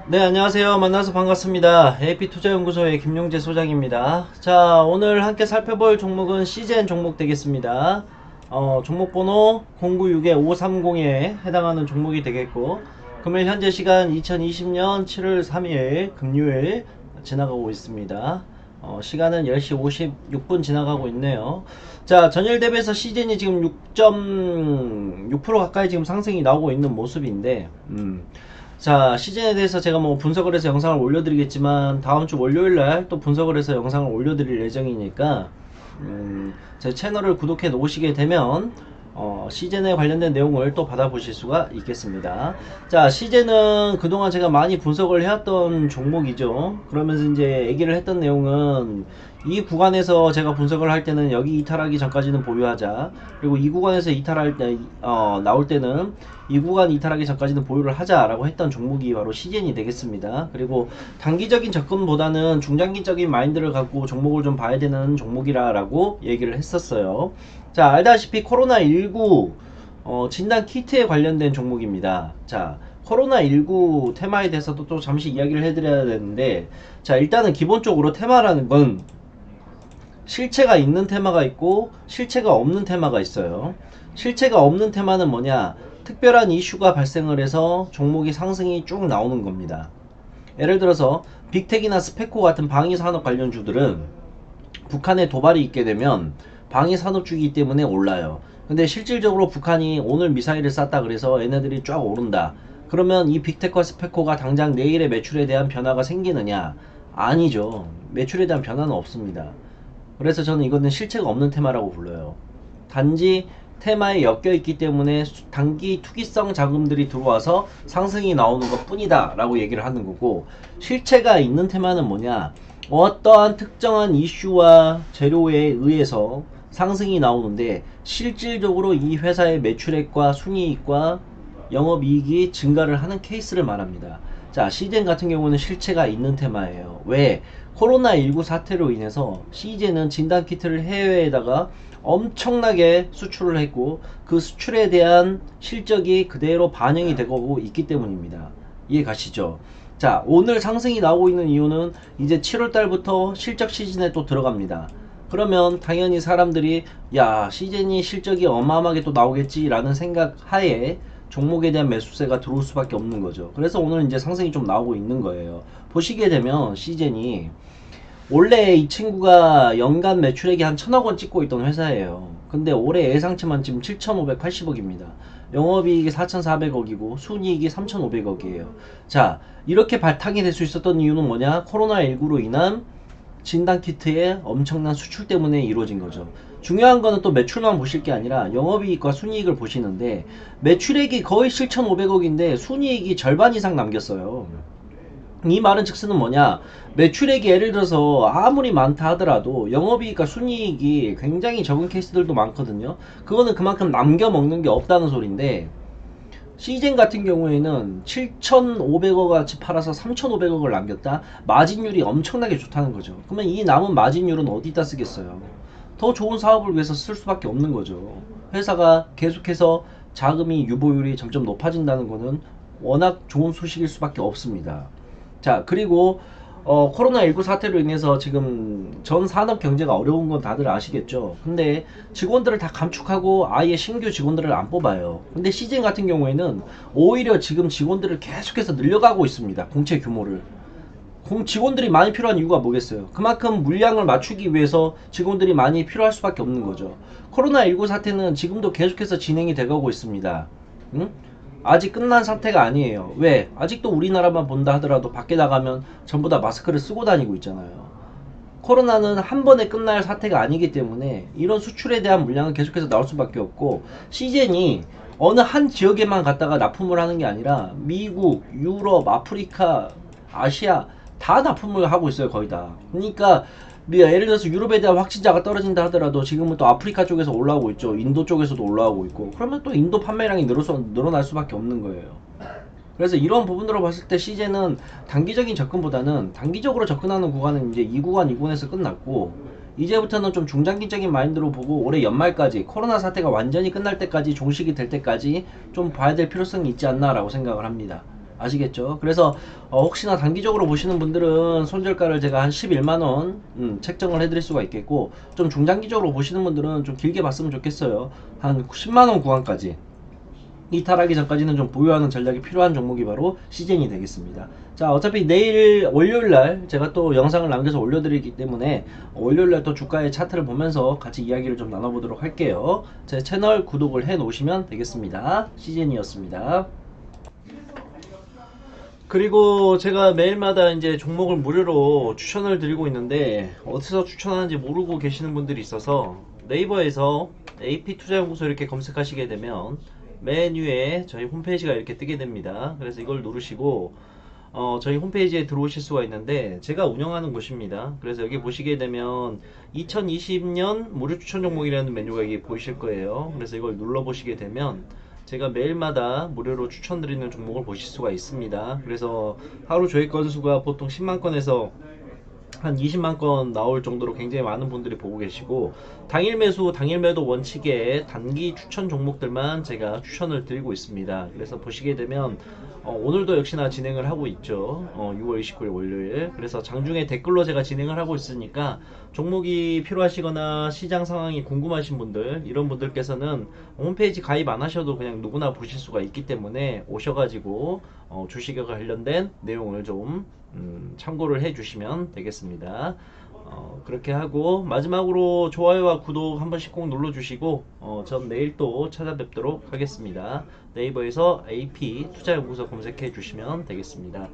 네, 안녕하세요. 만나서 반갑습니다. AP투자연구소의 김용재 소장입니다. 자, 오늘 함께 살펴볼 종목은 CGN 종목 되겠습니다. 종목 번호 096-530에 해당하는 종목이 되겠고, 금일 현재 시간 2020년 7월 3일 금요일 지나가고 있습니다. 시간은 10시 56분 지나가고 있네요. 자, 전일 대비해서 CGN이 지금 6.6% 가까이 지금 상승이 나오고 있는 모습인데, 자, 시즌에 대해서 제가 뭐 분석을 해서 영상을 올려드리겠지만 다음 주 월요일날 또 분석을 해서 영상을 올려드릴 예정이니까 제 채널을 구독해 놓으시게 되면 시즌에 관련된 내용을 또 받아보실 수가 있겠습니다. 자, 시즌은 그동안 제가 많이 분석을 해왔던 종목이죠. 그러면서 이제 얘기를 했던 내용은 이 구간에서 제가 분석을 할 때는 여기 이탈하기 전까지는 보유하자. 그리고 이 구간에서 이탈할 때, 나올 때는 이 구간 이탈하기 전까지는 보유를 하자라고 했던 종목이 바로 시젠이 되겠습니다. 그리고 단기적인 접근보다는 중장기적인 마인드를 갖고 종목을 좀 봐야 되는 종목이라고 얘기를 했었어요. 자, 알다시피 코로나19 진단 키트에 관련된 종목입니다. 자, 코로나19 테마에 대해서도 또 잠시 이야기를 해드려야 되는데, 자, 일단은 기본적으로 테마라는 건 실체가 있는 테마가 있고 실체가 없는 테마가 있어요. 실체가 없는 테마는 뭐냐? 특별한 이슈가 발생을 해서 종목이 상승이 쭉 나오는 겁니다. 예를 들어서 빅텍이나 스페코 같은 방위산업 관련주들은 북한에 도발이 있게 되면 방위산업주이기 때문에 올라요. 근데 실질적으로 북한이 오늘 미사일을 쐈다 그래서 얘네들이 쫙 오른다. 그러면 이 빅텍과 스페코가 당장 내일의 매출에 대한 변화가 생기느냐? 아니죠. 매출에 대한 변화는 없습니다. 그래서 저는 이거는 실체가 없는 테마라고 불러요. 단지 테마에 엮여 있기 때문에 단기 투기성 자금들이 들어와서 상승이 나오는 것 뿐이다 라고 얘기를 하는 거고, 실체가 있는 테마는 뭐냐? 어떠한 특정한 이슈와 재료에 의해서 상승이 나오는데 실질적으로 이 회사의 매출액과 순이익과 영업이익이 증가를 하는 케이스를 말합니다. 자, 시젠 같은 경우는 실체가 있는 테마예요. 왜? 코로나19 사태로 인해서 시젠은 진단키트를 해외에다가 엄청나게 수출을 했고 그 수출에 대한 실적이 그대로 반영이 되고 있기 때문입니다. 이해 가시죠? 자, 오늘 상승이 나오고 있는 이유는 이제 7월달부터 실적 시즌에 또 들어갑니다. 그러면 당연히 사람들이 야, 시즌이 실적이 어마어마하게 또 나오겠지 라는 생각 하에 종목에 대한 매수세가 들어올 수밖에 없는 거죠. 그래서 오늘 이제 상승이 좀 나오고 있는 거예요. 보시게 되면 시젠이 원래 이 친구가 연간 매출액이 한 1000억 원 찍고 있던 회사예요. 근데 올해 예상치만 지금 7580억입니다. 영업이익이 4400억이고 순이익이 3500억이에요. 자, 이렇게 발탁이 될 수 있었던 이유는 뭐냐? 코로나19로 인한 진단키트의 엄청난 수출 때문에 이루어진 거죠. 중요한 거는 또 매출만 보실 게 아니라 영업이익과 순이익을 보시는데 매출액이 거의 7,500억인데 순이익이 절반 이상 남겼어요. 이 말은 즉스는 뭐냐? 매출액이 예를 들어서 아무리 많다 하더라도 영업이익과 순이익이 굉장히 적은 케이스들도 많거든요. 그거는 그만큼 남겨 먹는 게 없다는 소린데 시젠 같은 경우에는 7,500억 같이 팔아서 3,500억을 남겼다? 마진율이 엄청나게 좋다는 거죠. 그러면 이 남은 마진율은 어디다 쓰겠어요? 더 좋은 사업을 위해서 쓸 수밖에 없는 거죠. 회사가 계속해서 자금이 유보율이 점점 높아진다는 거는 워낙 좋은 소식일 수밖에 없습니다. 자, 그리고 코로나19 사태로 인해서 지금 전 산업 경제가 어려운 건 다들 아시겠죠. 근데 직원들을 다 감축하고 아예 신규 직원들을 안 뽑아요. 근데 시즌 같은 경우에는 오히려 지금 직원들을 계속해서 늘려가고 있습니다. 공채 규모를. 직원들이 많이 필요한 이유가 뭐겠어요? 그만큼 물량을 맞추기 위해서 직원들이 많이 필요할 수밖에 없는 거죠. 코로나19 사태는 지금도 계속해서 진행이 돼가고 있습니다. 응? 아직 끝난 사태가 아니에요. 왜? 아직도 우리나라만 본다 하더라도 밖에 나가면 전부 다 마스크를 쓰고 다니고 있잖아요. 코로나는 한 번에 끝날 사태가 아니기 때문에 이런 수출에 대한 물량은 계속해서 나올 수밖에 없고, 시젠이 어느 한 지역에만 갔다가 납품을 하는 게 아니라 미국, 유럽, 아프리카, 아시아 다 납품을 하고 있어요. 거의 다. 그러니까 예를 들어서 유럽에 대한 확진자가 떨어진다 하더라도 지금은 또 아프리카 쪽에서 올라오고 있죠. 인도 쪽에서도 올라오고 있고, 그러면 또 인도 판매량이 늘어날 수밖에 없는 거예요. 그래서 이런 부분으로 봤을 때 시제는 단기적인 접근보다는 단기적으로 접근하는 구간은 이제 이 구간 이 구간에서 끝났고, 이제부터는 좀 중장기적인 마인드로 보고 올해 연말까지 코로나 사태가 완전히 끝날 때까지 종식이 될 때까지 좀 봐야 될 필요성이 있지 않나라고 생각을 합니다. 아시겠죠? 그래서 혹시나 단기적으로 보시는 분들은 손절가를 제가 한 11만원 책정을 해드릴 수가 있겠고, 좀 중장기적으로 보시는 분들은 좀 길게 봤으면 좋겠어요. 한 10만원 구간까지, 이탈하기 전까지는 좀 보유하는 전략이 필요한 종목이 바로 시젠이 되겠습니다. 자, 어차피 내일 월요일날 제가 또 영상을 남겨서 올려드리기 때문에 월요일날 또 주가의 차트를 보면서 같이 이야기를 좀 나눠보도록 할게요. 제 채널 구독을 해 놓으시면 되겠습니다. 시젠이었습니다. 그리고 제가 매일마다 이제 종목을 무료로 추천을 드리고 있는데, 어디서 추천하는지 모르고 계시는 분들이 있어서 네이버에서 AP투자연구소 이렇게 검색하시게 되면 메뉴에 저희 홈페이지가 이렇게 뜨게 됩니다. 그래서 이걸 누르시고 저희 홈페이지에 들어오실 수가 있는데, 제가 운영하는 곳입니다. 그래서 여기 보시게 되면 2020년 무료 추천 종목이라는 메뉴가 여기 보이실 거예요. 그래서 이걸 눌러 보시게 되면 제가 매일마다 무료로 추천드리는 종목을 보실 수가 있습니다. 그래서 하루 조회 건수가 보통 10만 건에서 한 20만 건 나올 정도로 굉장히 많은 분들이 보고 계시고, 당일 매수, 당일 매도 원칙의 단기 추천 종목들만 제가 추천을 드리고 있습니다. 그래서 보시게 되면 오늘도 역시나 진행을 하고 있죠. 6월 29일 월요일. 그래서 장중에 댓글로 제가 진행을 하고 있으니까 종목이 필요하시거나 시장 상황이 궁금하신 분들, 이런 분들께서는 홈페이지 가입 안 하셔도 그냥 누구나 보실 수가 있기 때문에 오셔가지고 주식에 관련된 내용을 좀 참고를 해 주시면 되겠습니다. 그렇게 하고 마지막으로 좋아요와 구독 한 번씩 꼭 눌러주시고, 전 내일 또 찾아뵙도록 하겠습니다. 네이버에서 AP 투자연구소 검색해 주시면 되겠습니다.